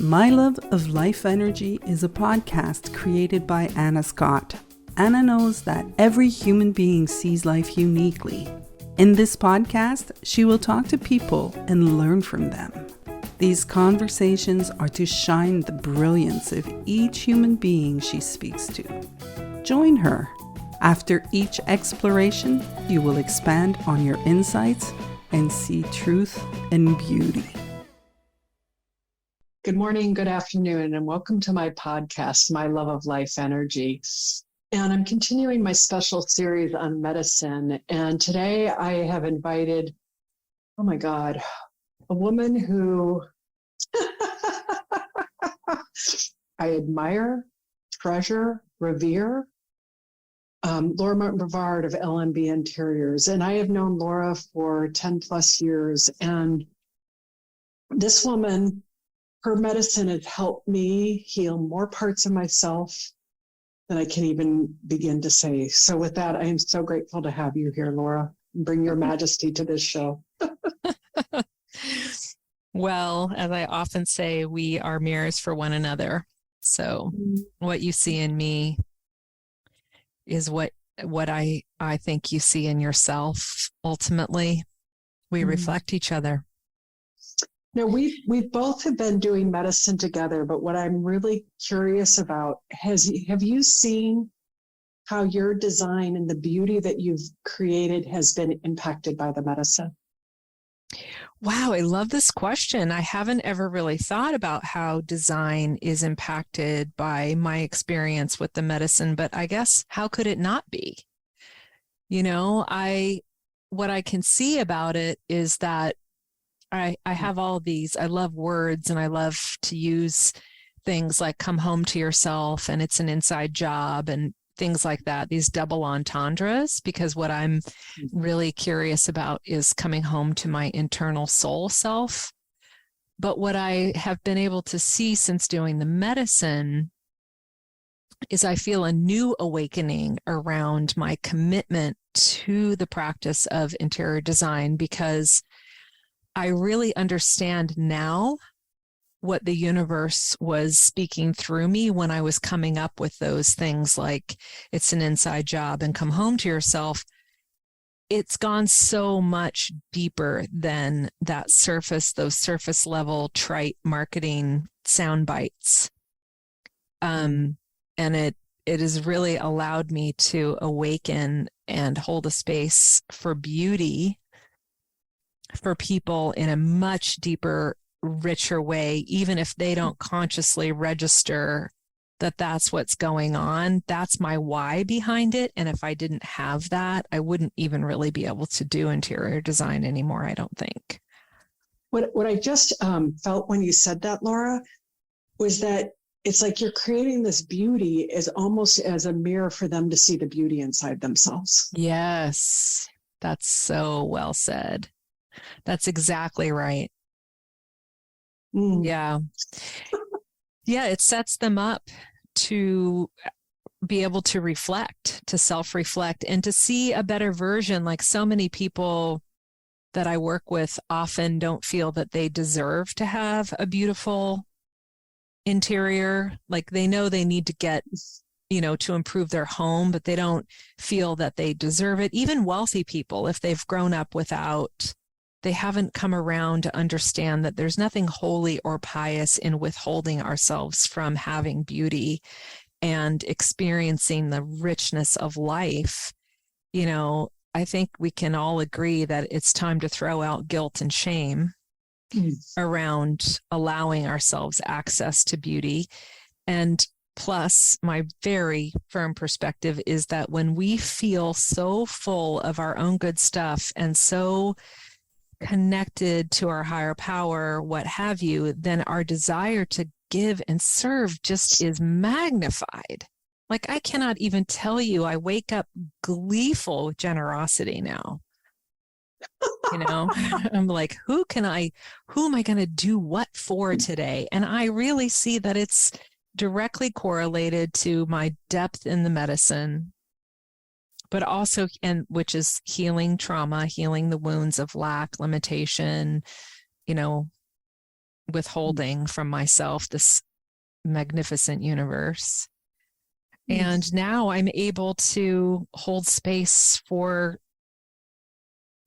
My Love of Life Energy is a podcast created by Anna Scott. Anna knows that every human being sees life uniquely. In this podcast, she will talk to people and learn from them. These conversations are to shine the brilliance of each human being she speaks to. Join her. After each exploration, you will expand on your insights and see truth and beauty. Good morning, good afternoon, and welcome to my podcast, My Love of Life Energy. And I'm continuing my special series on medicine. And today I have invited, oh my God, a woman who I admire, treasure, revere, Laura Martin Bovard of LMB Interiors. And I have known Laura for 10 plus years. And this woman, her medicine has helped me heal more parts of myself than I can even begin to say. So with that, I am so grateful to have you here, Laura. Bring your majesty to this show. Well, as I often say, we are mirrors for one another. So what you see in me is what I think you see in yourself. Ultimately, we reflect each other. Now, we've both have been doing medicine together, but what I'm really curious about, have you seen how your design and the beauty that you've created has been impacted by the medicine? Wow, I love this question. I haven't ever really thought about how design is impacted by my experience with the medicine, but I guess how could it not be? You know, what I can see about it is that I have all these, I love words and I love to use things like come home to yourself and it's an inside job and things like that, these double entendres, because what I'm really curious about is coming home to my internal soul self. But what I have been able to see since doing the medicine is I feel a new awakening around my commitment to the practice of interior design, because I really understand now what the universe was speaking through me when I was coming up with those things like it's an inside job and come home to yourself. It's gone so much deeper than that those surface level trite marketing sound bites. And it has really allowed me to awaken and hold a space for beauty for people in a much deeper, richer way, even if they don't consciously register that that's what's going on. That's my why behind it. And if I didn't have that, I wouldn't even really be able to do interior design anymore, I don't think. What I just felt when you said that, Laura, was that it's like you're creating this beauty as almost as a mirror for them to see the beauty inside themselves. Yes, that's so well said. That's exactly right. Yeah. Yeah, it sets them up to be able to reflect, to self-reflect, and to see a better version. Like so many people that I work with often don't feel that they deserve to have a beautiful interior. Like they know they need to get, to improve their home, but they don't feel that they deserve it. Even wealthy people, if they've grown up without, they haven't come around to understand that there's nothing holy or pious in withholding ourselves from having beauty and experiencing the richness of life. I think we can all agree that it's time to throw out guilt and shame around allowing ourselves access to beauty. And plus, my very firm perspective is that when we feel so full of our own good stuff and so connected to our higher power, what have you, then our desire to give and serve just is magnified. Like I cannot even tell you, I wake up gleeful with generosity now. I'm like, who am I going to do what for today? And I really see that it's directly correlated to my depth in the medicine, but also, which is healing trauma, healing the wounds of lack, limitation, withholding from myself this magnificent universe. And now I'm able to hold space for,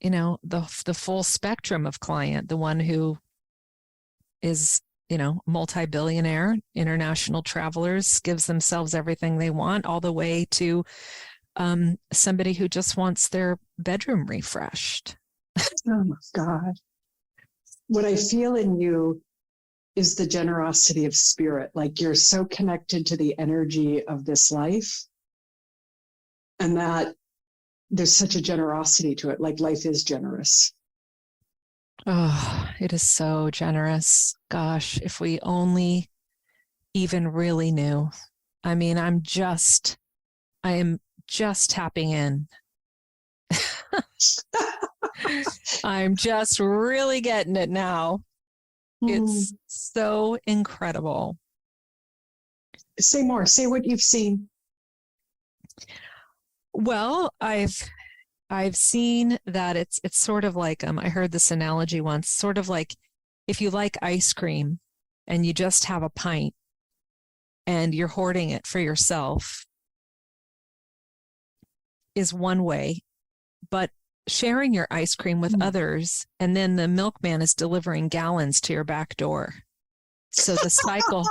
the full spectrum of client, the one who is, multi-billionaire, international travelers, gives themselves everything they want, all the way to somebody who just wants their bedroom refreshed. Oh my God. What I feel in you is the generosity of spirit. Like you're so connected to the energy of this life, and that there's such a generosity to it. Like life is generous. Oh, it is so generous. Gosh, if we only even really knew. I mean, I am just tapping in. I'm just really getting it now. It's so incredible. Say more. Say what you've seen. Well, I've seen that it's sort of like I heard this analogy once, sort of like if you like ice cream and you just have a pint and you're hoarding it for yourself is one way, but sharing your ice cream with others, and then the milkman is delivering gallons to your back door. So the cycle,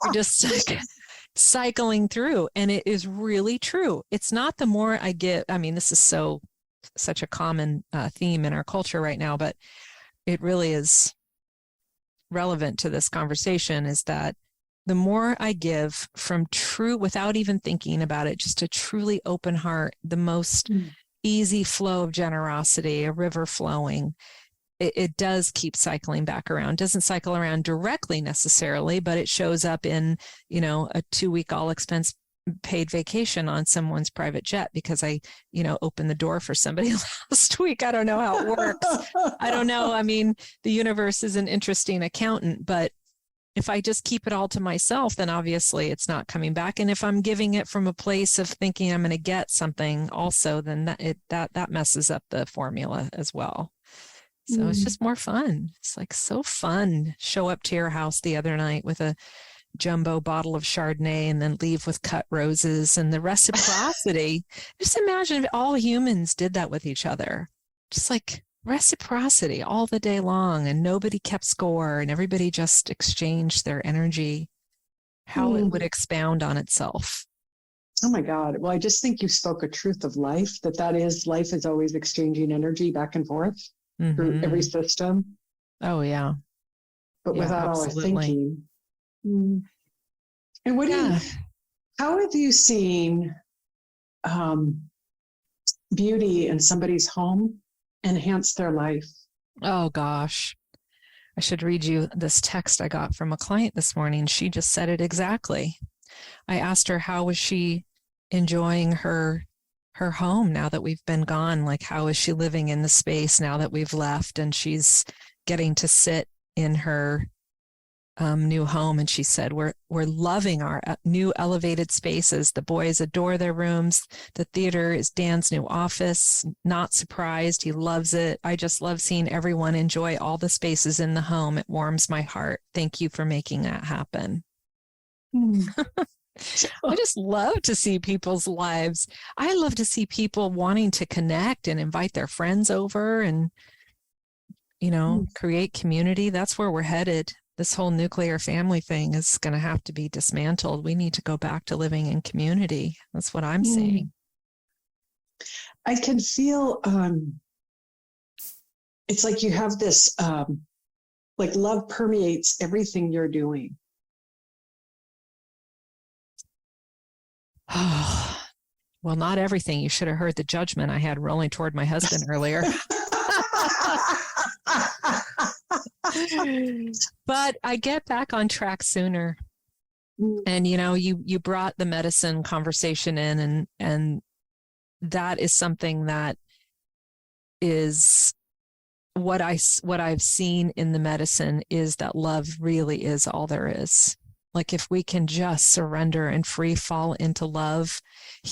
you're just cycling through, and it is really true. It's not the more I give. I mean, this is such a common theme in our culture right now, but it really is relevant to this conversation, is that the more I give from true, without even thinking about it, just a truly open heart, the most easy flow of generosity, a river flowing, it does keep cycling back around. Doesn't cycle around directly necessarily, but it shows up in, a 2-week all expense paid vacation on someone's private jet because I, opened the door for somebody last week. I don't know how it works. I don't know. I mean, the universe is an interesting accountant, but if I just keep it all to myself, then obviously it's not coming back. And if I'm giving it from a place of thinking I'm going to get something also, then that messes up the formula as well. So it's just more fun. It's like so fun. Show up to your house the other night with a jumbo bottle of Chardonnay and then leave with cut roses, and the reciprocity. Just imagine if all humans did that with each other. Just like reciprocity all the day long, and nobody kept score, and everybody just exchanged their energy, how it would expound on itself. Oh my God. Well, I just think you spoke a truth of life, that is, life is always exchanging energy back and forth through every system. Oh yeah. But without absolutely. our thinking. And what how have you seen beauty in somebody's home enhance their life? Oh gosh. I should read you this text I got from a client this morning. She just said it exactly. I asked her, how was she enjoying her home now that we've been gone? Like, how is she living in the space now that we've left and she's getting to sit in her new home? And she said, we're loving our new elevated spaces. The boys adore their rooms. The theater is Dan's new office. Not surprised. He loves it. I just love seeing everyone enjoy all the spaces in the home. It warms my heart. Thank you for making that happen. I just love to see people's lives. I love to see people wanting to connect and invite their friends over and, create community. That's where we're headed. This whole nuclear family thing is going to have to be dismantled. We need to go back to living in community. That's what I'm seeing. I can feel, it's like you have this, like love permeates everything you're doing. Oh, well, not everything. You should have heard the judgment I had rolling toward my husband earlier. But I get back on track sooner. And, you brought the medicine conversation in, and that is something that is what I've seen in the medicine is that love really is all there is. Like if we can just surrender and free fall into love,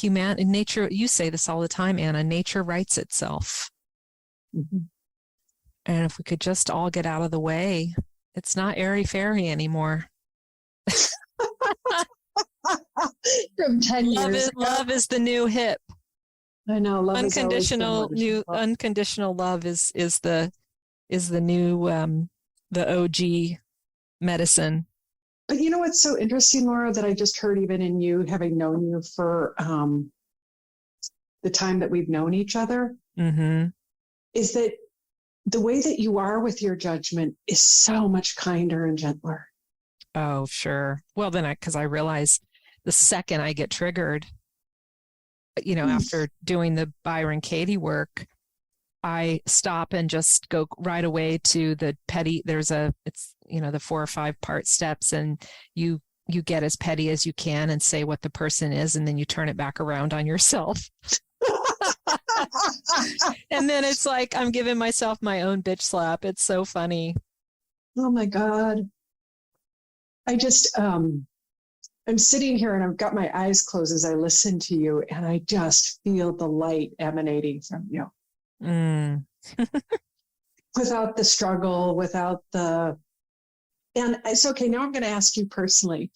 nature, you say this all the time, Anna, nature writes itself. And if we could just all get out of the way It's not airy-fairy anymore. From 10 years ago. Love is the new hip. I know. Love is Unconditional love is the new the OG medicine. But you know what's so interesting, Laura, that I just heard even in you, having known you for the time that we've known each other, is that the way that you are with your judgment is so much kinder and gentler. Oh, sure. Well, then because I realize the second I get triggered, after doing the Byron Katie work, I stop and just go right away to the petty. It's the 4 or 5 part steps, and you get as petty as you can and say what the person is, and then you turn it back around on yourself. And then it's like I'm giving myself my own bitch slap. It's so funny. Oh my God. I just, I'm sitting here and I've got my eyes closed as I listen to you, and I just feel the light emanating from you. Without the struggle, and it's okay. Now I'm going to ask you personally,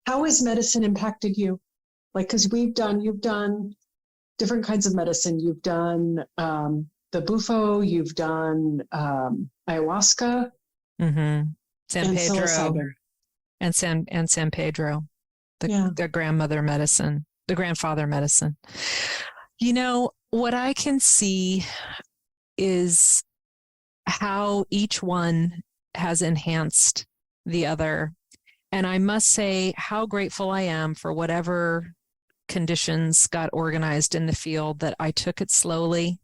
how has medicine impacted you? Like, because you've done different kinds of medicine. You've done the Bufo, you've done ayahuasca, San Pedro, and San Pedro, the grandmother medicine, the grandfather medicine. What I can see is how each one has enhanced the other. And I must say how grateful I am for whatever conditions got organized in the field, that I took it slowly.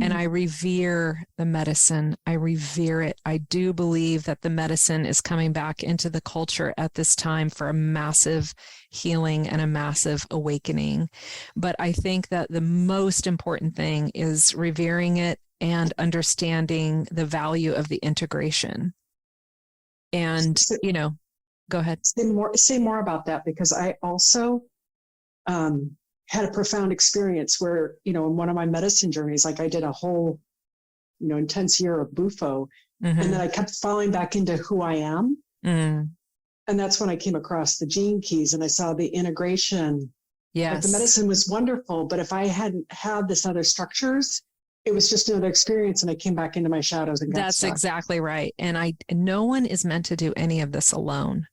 And I revere the medicine. I revere it. I do believe that the medicine is coming back into the culture at this time for a massive healing and a massive awakening. But I think that the most important thing is revering it and understanding the value of the integration. And, go ahead. Say more about that, because I also had a profound experience where, in one of my medicine journeys, like I did a whole, intense year of Bufo, and then I kept falling back into who I am. And that's when I came across the gene keys and I saw the integration. Yes. Like the medicine was wonderful, but if I hadn't had this other structures, it was just another experience, and I came back into my shadows and got That's stuck. exactly right. And no one is meant to do any of this alone,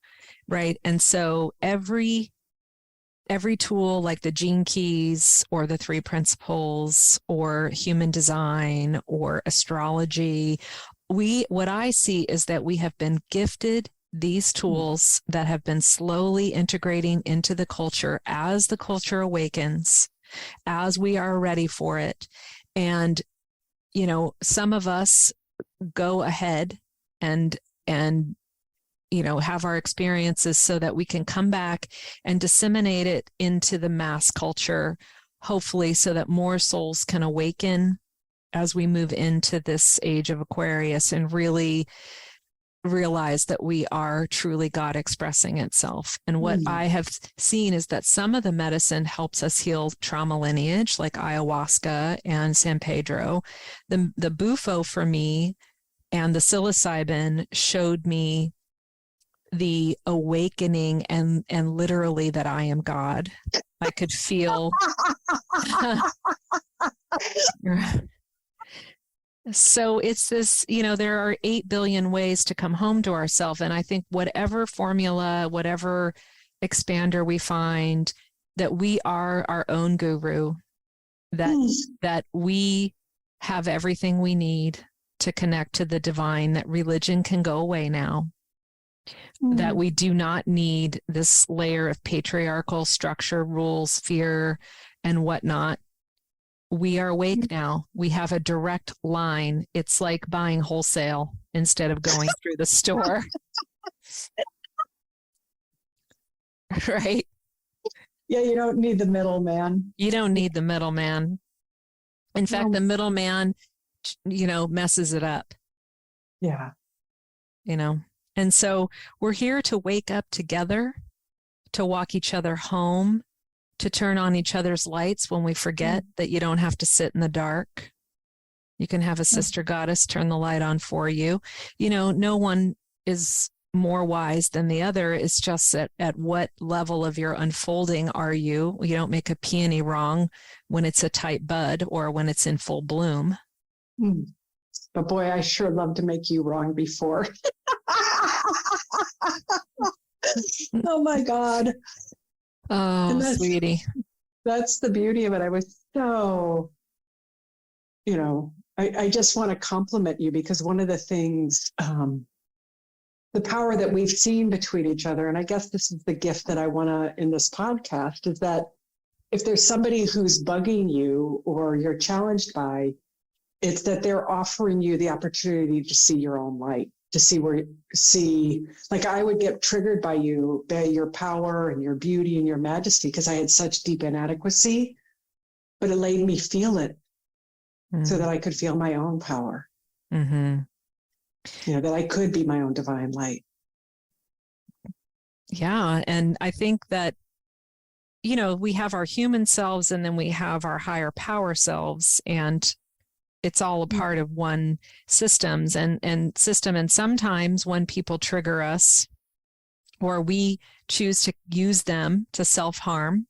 right? And so every tool, like the gene keys or the 3 principles or human design or astrology, what I see is that we have been gifted these tools that have been slowly integrating into the culture as the culture awakens, as we are ready for it. And, some of us go ahead and have our experiences so that we can come back and disseminate it into the mass culture, hopefully so that more souls can awaken as we move into this age of Aquarius and really realize that we are truly God expressing itself. And what I have seen is that some of the medicine helps us heal trauma lineage, like ayahuasca and San Pedro. The Bufo for me and the psilocybin showed me the awakening and literally that I am God. I could feel. So it's this, there are 8 billion ways to come home to ourselves. And I think whatever formula, whatever expander we find, that we are our own guru, that we have everything we need to connect to the divine, that religion can go away now. That we do not need this layer of patriarchal structure, rules, fear, and whatnot. We are awake now. We have a direct line. It's like buying wholesale instead of going through the store. Right? Yeah, you don't need the middleman. You don't need the middleman. In fact, the middleman, messes it up. Yeah. And so we're here to wake up together, to walk each other home, to turn on each other's lights when we forget that you don't have to sit in the dark. You can have a sister goddess turn the light on for you. No one is more wise than the other. It's just at what level of your unfolding are you? You don't make a peony wrong when it's a tight bud or when it's in full bloom. But boy, I sure love to make you wrong before. Oh my God. Oh, sweetie. That's the beauty of it. I was so, I just want to compliment you, because one of the things, the power that we've seen between each other, and I guess this is the gift that I want to in this podcast, is that if there's somebody who's bugging you or you're challenged by, it's that they're offering you the opportunity to see your own light, to see, like I would get triggered by your power and your beauty and your majesty, because I had such deep inadequacy, but it made me feel it so that I could feel my own power. Mm-hmm. That I could be my own divine light. Yeah. And I think that, we have our human selves and then we have our higher power selves, and it's all a part of one system. And sometimes when people trigger us or we choose to use them to self-harm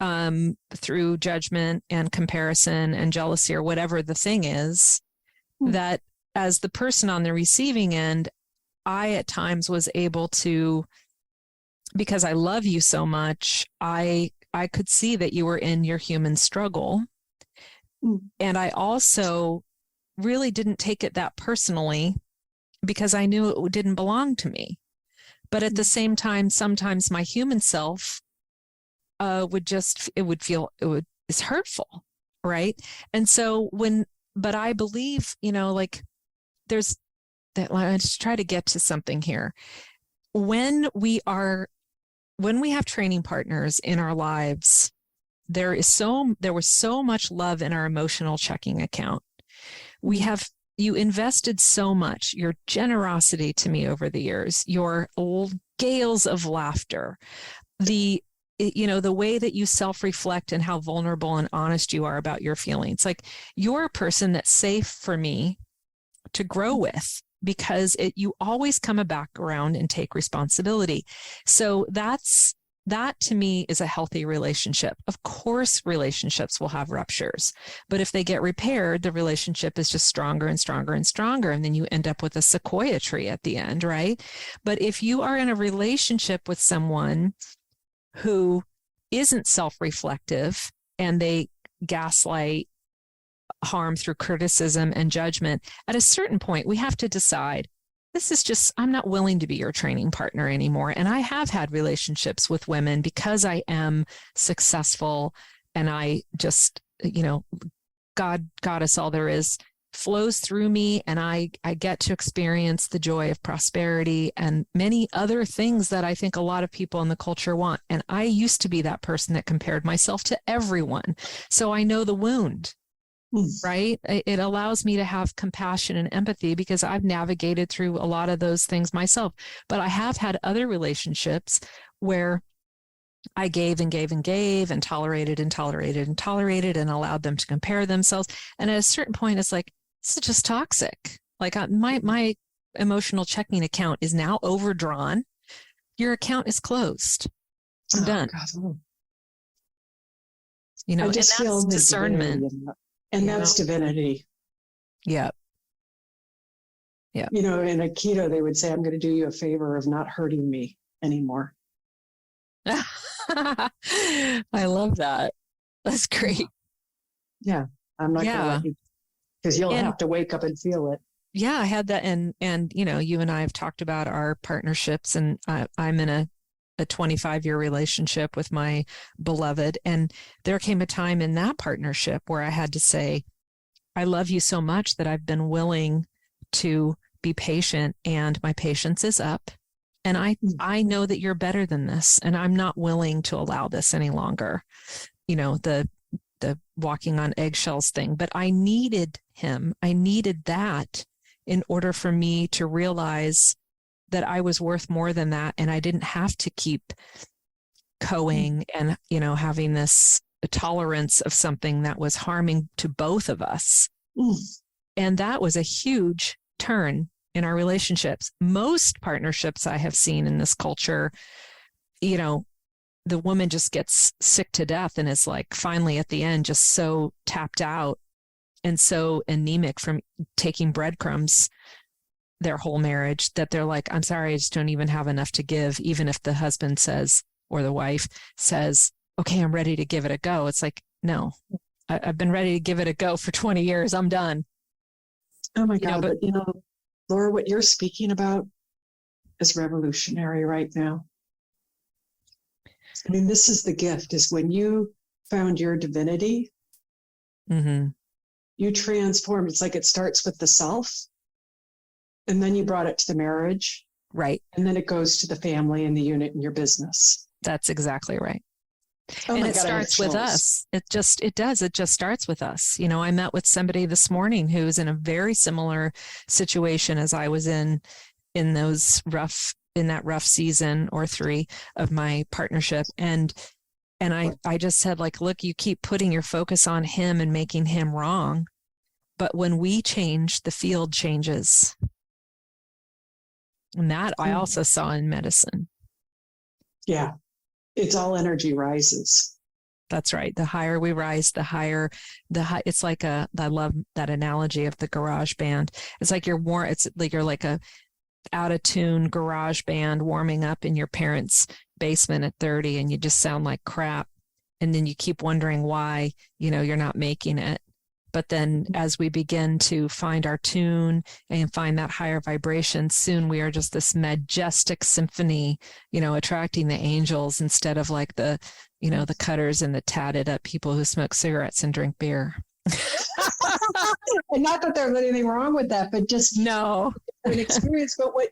through judgment and comparison and jealousy or whatever the thing is, that as the person on the receiving end, I at times was able to, because I love you so much, I could see that you were in your human struggle. And I also really didn't take it that personally, because I knew it didn't belong to me. But at the same time, sometimes my human self it's hurtful, right? And so but I believe, there's that. Let's try to get to something here. When we have training partners in our lives, there was so much love in our emotional checking account. You invested so much, your generosity to me over the years, your gales of laughter, the way that you self-reflect and how vulnerable and honest you are about your feelings. Like, you're a person that's safe for me to grow with, because you always come back around and take responsibility. So that to me is a healthy relationship. Of course, relationships will have ruptures, but if they get repaired, the relationship is just stronger and stronger and stronger. And then you end up with a sequoia tree at the end, right? But if you are in a relationship with someone who isn't self-reflective and they gaslight, harm through criticism and judgment, at a certain point, we have to decide, I'm not willing to be your training partner anymore. And I have had relationships with women because I am successful and I just, goddess, all there is flows through me, and I get to experience the joy of prosperity and many other things that I think a lot of people in the culture want. And I used to be that person that compared myself to everyone. So I know the wound. Right? It allows me to have compassion and empathy because I've navigated through a lot of those things myself. But I have had other relationships where I gave and gave and gave and tolerated and tolerated and tolerated and allowed them to compare themselves. And at a certain point, it's like, this is just toxic. Like, my emotional checking account is now overdrawn. Your account is closed. I'm done. God. I just feel discernment. And that's divinity. Yeah. Yeah. In Aikido, they would say, I'm going to do you a favor of not hurting me anymore. I love that. That's great. Yeah. I'm not going to let you, because you'll have to wake up and feel it. Yeah, I had that. And you and I have talked about our partnerships, and I'm in a 25-year relationship with my beloved. And there came a time in that partnership where I had to say, I love you so much that I've been willing to be patient, and my patience is up. And I know that you're better than this, and I'm not willing to allow this any longer. The walking on eggshells thing, but I needed him. I needed that in order for me to realize that I was worth more than that. And I didn't have to keep coing and, having this tolerance of something that was harming to both of us. And that was a huge turn in our relationships. Most partnerships I have seen in this culture, the woman just gets sick to death and is like finally at the end just so tapped out and so anemic from taking breadcrumbs their whole marriage that they're like, I'm sorry, I just don't even have enough to give. Even if the husband says, or the wife says, okay, I'm ready to give it a go. It's like, no, I've been ready to give it a go for 20 years. I'm done. Oh my God. But Laura, what you're speaking about is revolutionary right now. I mean, this is the gift, is when you found your divinity, you transformed. It's like it starts with the self, and then you brought it to the marriage. Right. And then it goes to the family and the unit in your business. That's exactly right. Oh and my it God, starts with us. It just starts with us. I met with somebody this morning who's in a very similar situation as I was in that rough season or 3 of my partnership. And I just said, like, look, you keep putting your focus on him and making him wrong. But when we change, the field changes. And that I also saw in medicine. Yeah. It's all energy rises. That's right. The higher we rise, it's like I love that analogy of the garage band. It's like you're like a out of tune garage band warming up in your parents' basement at 30, and you just sound like crap. And then you keep wondering why, you're not making it. But then as we begin to find our tune and find that higher vibration, soon we are just this majestic symphony, attracting the angels instead of like the cutters and the tatted up people who smoke cigarettes and drink beer. And not that there's anything wrong with that, but just no an experience. But what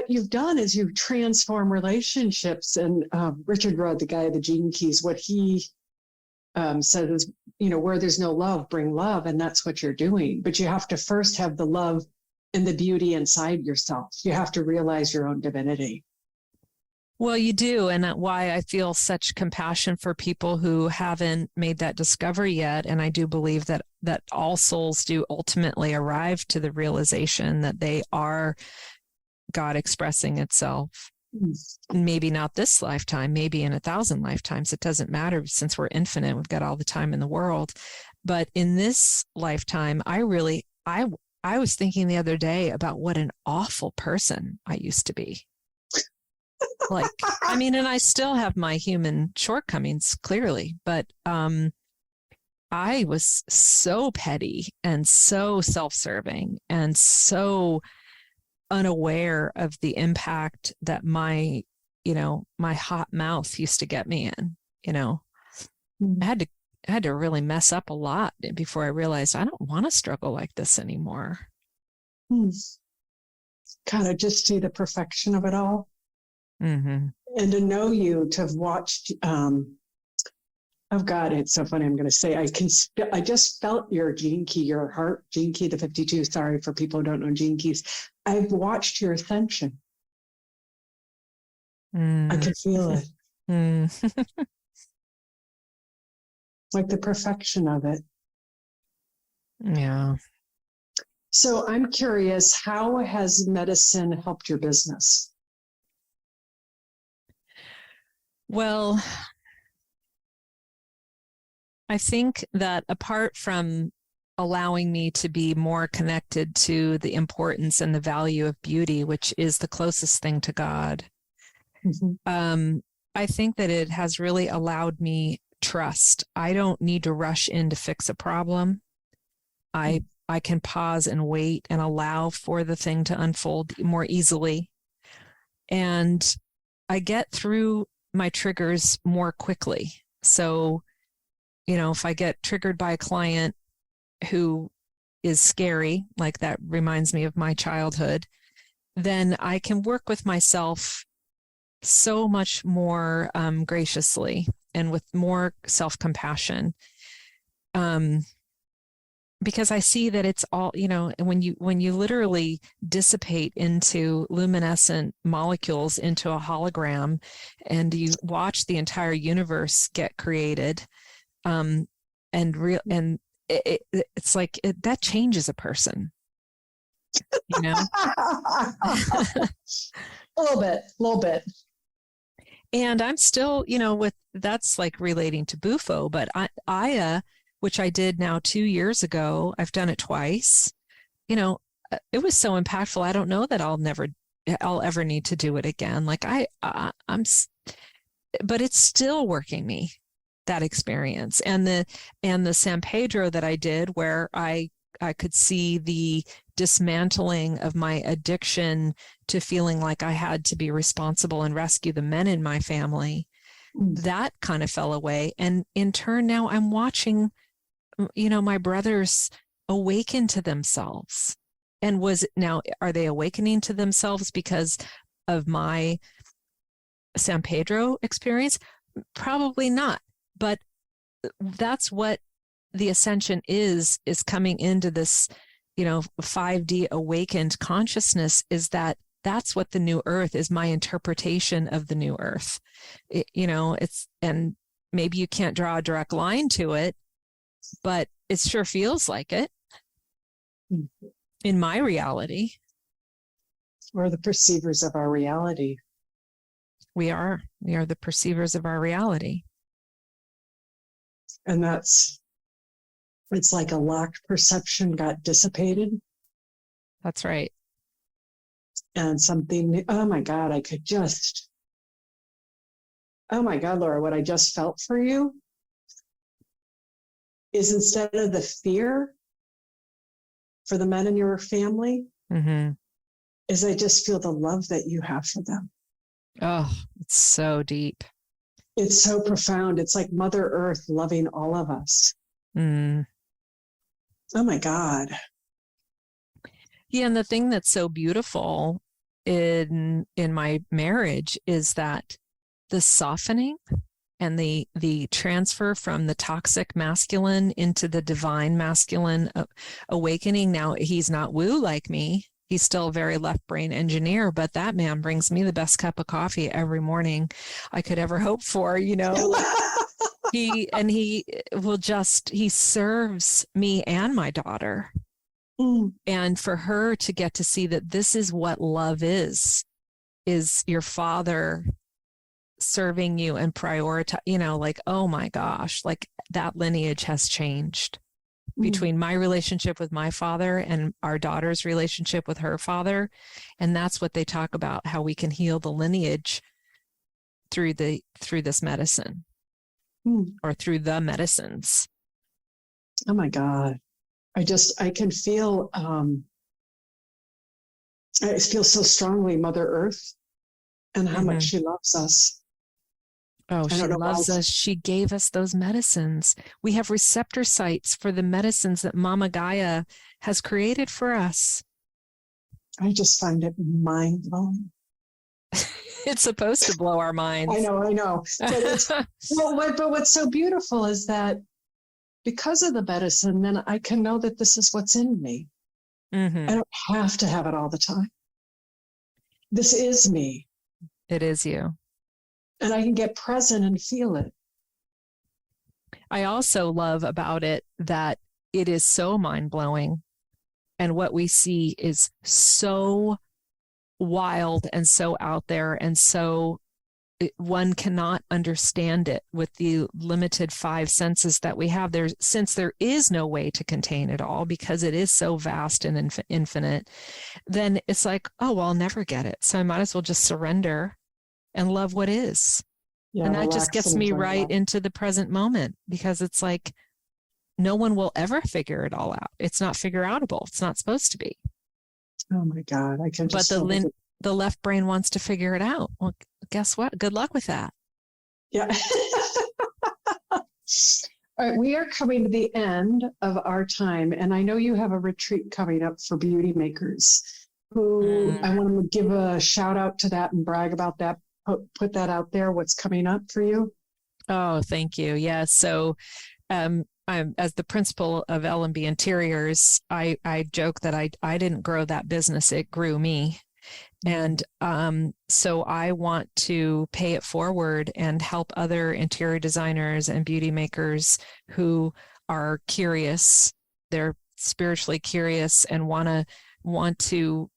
you've done is you've transformed relationships. And Richard Rudd, the guy of the Gene Keys, what he said is, where there's no love, bring love. And that's what you're doing. But you have to first have the love and the beauty inside yourself. You have to realize your own divinity. Well, you do. And that's why I feel such compassion for people who haven't made that discovery yet. And I do believe that all souls do ultimately arrive to the realization that they are God expressing itself. Maybe not this lifetime, maybe in 1,000 lifetimes. It doesn't matter, since we're infinite. We've got all the time in the world. But in this lifetime, I was thinking the other day about what an awful person I used to be. And I still have my human shortcomings, clearly, but I was so petty and so self-serving and so unaware of the impact that my hot mouth used to get me in. I had to really mess up a lot before I realized I don't want to struggle like this anymore. Kind of just see the perfection of it all. Mm-hmm. And to know you, to have watched, oh God, it's so funny. I'm going to say, I just felt your gene key, your heart gene key, the 52. Sorry for people who don't know gene keys. I've watched your ascension. I could feel it. Like the perfection of it. Yeah. So I'm curious, how has medicine helped your business? Well, I think that apart from allowing me to be more connected to the importance and the value of beauty, which is the closest thing to God, I think that it has really allowed me trust. I don't need to rush in to fix a problem. I can pause and wait and allow for the thing to unfold more easily. And I get through my triggers more quickly. So, if I get triggered by a client who is scary, like that reminds me of my childhood, then I can work with myself so much more graciously and with more self-compassion. Because I see that it's all, when you literally dissipate into luminescent molecules into a hologram and you watch the entire universe get created, it's like that changes a person. you know? A little bit. And I'm still, that's like relating to Bufo, but Aya, which I did now 2 years ago, I've done it twice. It was so impactful. I don't know that I'll ever need to do it again. Like but it's still working me, that experience. And the San Pedro that I did, where I could see the dismantling of my addiction to feeling like I had to be responsible and rescue the men in my family, that kind of fell away. And in turn, now I'm watching, my brothers awaken to themselves. And are they awakening to themselves because of my San Pedro experience? Probably not. But that's what the ascension is coming into this, 5D awakened consciousness, is that's what the new earth is, my interpretation of the new earth. And maybe you can't draw a direct line to it, but it sure feels like it in my reality. We're the perceivers of our reality. We are the perceivers of our reality. And it's like a locked perception got dissipated. That's right. And something, oh my God, oh my God, Laura, what I just felt for you is, instead of the fear for the men in your family, is I just feel the love that you have for them. Oh, it's so deep. It's so profound. It's like Mother Earth loving all of us. Oh my God. Yeah, and the thing that's so beautiful in my marriage is that the softening and the transfer from the toxic masculine into the divine masculine awakening. Now, he's not woo like me. He's still a very left brain engineer, but that man brings me the best cup of coffee every morning I could ever hope for, He serves me and my daughter. And for her to get to see that this is what love is your father serving you and prioritize, oh my gosh, like that lineage has changed between my relationship with my father and our daughter's relationship with her father. And that's what they talk about, how we can heal the lineage through this medicine or through the medicines. Oh my God. I can feel, I feel so strongly Mother Earth and how much she loves us. Oh, she loves us. She gave us those medicines. We have receptor sites for the medicines that Mama Gaia has created for us. I just find it mind-blowing. It's supposed to blow our minds. I know. But but what's so beautiful is that because of the medicine, then I can know that this is what's in me. I don't have to have it all the time. This is me. It is you. And I can get present and feel it. I also love about it that it is so mind-blowing. And what we see is so wild and so out there, and so one cannot understand it with the limited 5 senses that we have. Since there is no way to contain it all because it is so vast and infinite, then it's like, oh, well, I'll never get it. So I might as well just surrender and love what is. Yeah, and that just gets me right into the present moment, because it's like no one will ever figure it all out. It's not figure outable. It's not supposed to be. Oh my God. I can just. But the left brain wants to figure it out. Well, guess what? Good luck with that. Yeah. All right. We are coming to the end of our time. And I know you have a retreat coming up for beauty makers who I want to give a shout out to that and brag about that. Put that out there. What's coming up for you? Oh, thank you. Yeah. So, I'm as the principal of LMB Interiors, I joke that I didn't grow that business. It grew me. And so I want to pay it forward and help other interior designers and beauty makers who are curious. They're spiritually curious and want to want to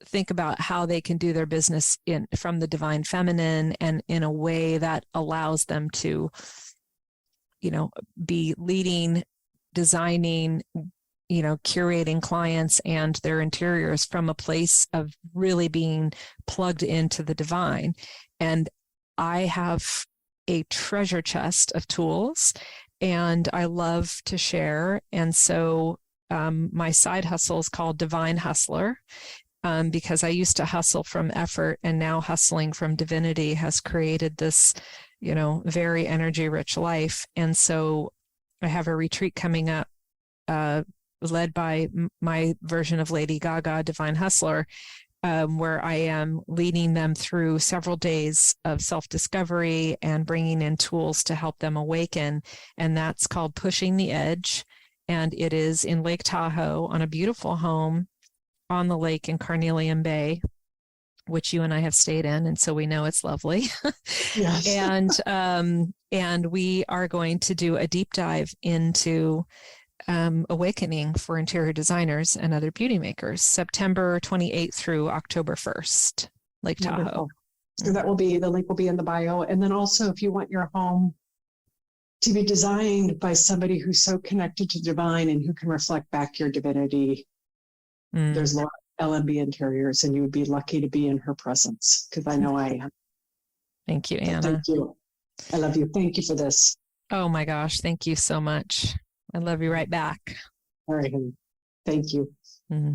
think about how they can do their business from the divine feminine and in a way that allows them to, be leading, designing, curating clients and their interiors from a place of really being plugged into the divine. And I have a treasure chest of tools and I love to share. And so my side hustle is called Divine Hustler. Because I used to hustle from effort, and now hustling from divinity has created this, very energy rich life. And so I have a retreat coming up, led by my version of Lady Gaga, Divine Hustler, where I am leading them through several days of self-discovery and bringing in tools to help them awaken. And that's called Pushing the Edge. And it is in Lake Tahoe on a beautiful home on the lake in Carnelian Bay, which you and I have stayed in, and so we know it's lovely. Yes. And we are going to do a deep dive into awakening for interior designers and other beauty makers, September 28th through October 1st, Lake Tahoe. Wonderful. So the link will be in the bio. And then also, if you want your home to be designed by somebody who's so connected to divine and who can reflect back your divinity, there's Laura LMB Interiors, and you would be lucky to be in her presence, because I know I am. Thank you, Anna. Thank you. I love you. Thank you for this. Oh my gosh. Thank you so much. I love you right back. All right. Thank you. Mm-hmm.